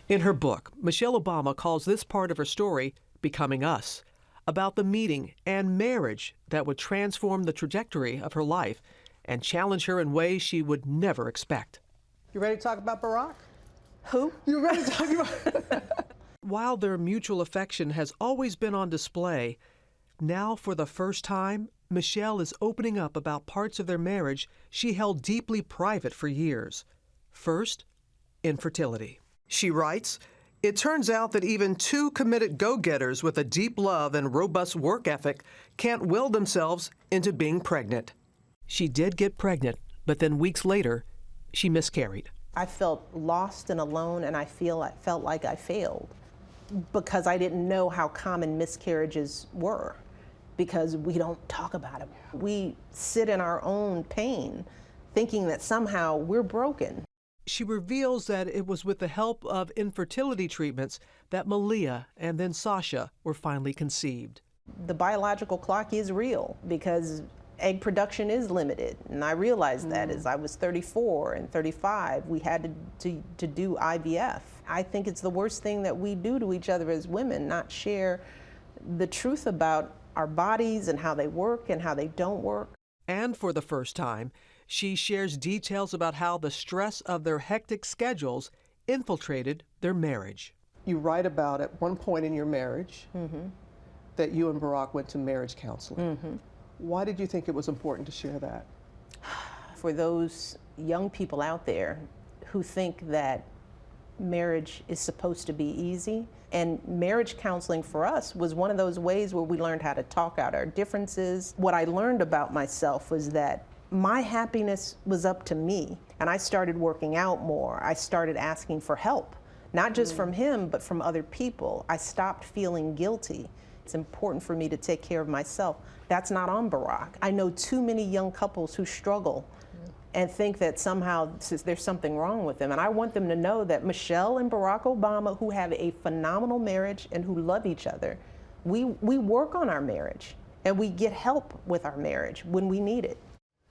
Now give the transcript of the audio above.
In her book, Michelle Obama calls this part of her story Becoming Us, about the meeting and marriage that would transform the trajectory of her life and challenge her in ways she would never expect. You ready to talk about Barack? Who? You ready to talk about While their mutual affection has always been on display, now for the first time, Michelle is opening up about parts of their marriage she held deeply private for years. First, infertility. She writes, "It turns out that even two committed go-getters with a deep love and robust work ethic can't will themselves into being pregnant." She did get pregnant, but then weeks later, she miscarried. I felt lost and alone, and I felt like I failed because I didn't know how common miscarriages were, because we don't talk about it. We sit in our own pain, thinking that somehow we're broken. She reveals that it was with the help of infertility treatments that Malia and then Sasha were finally conceived. The biological clock is real because egg production is limited, and I realized that as I was 34 and 35, we had to do IVF. I think it's the worst thing that we do to each other as women, not share the truth about our bodies and how they work and how they don't work. And for the first time, she shares details about how the stress of their hectic schedules infiltrated their marriage. You write about at one point in your marriage that you and Barack went to marriage counseling. Why did you think it was important to share that? For those young people out there who think that marriage is supposed to be easy, and marriage counseling for us was one of those ways where we learned how to talk out our differences. What I learned about myself was that my happiness was up to me, and I started working out more. I started asking for help, not just from him, but from other people. I stopped feeling guilty. It's important for me to take care of myself. That's not on Barack. I know too many young couples who struggle and think that somehow there's something wrong with them. And I want them to know that Michelle and Barack Obama, who have a phenomenal marriage and who love each other, we work on our marriage and we get help with our marriage when we need it.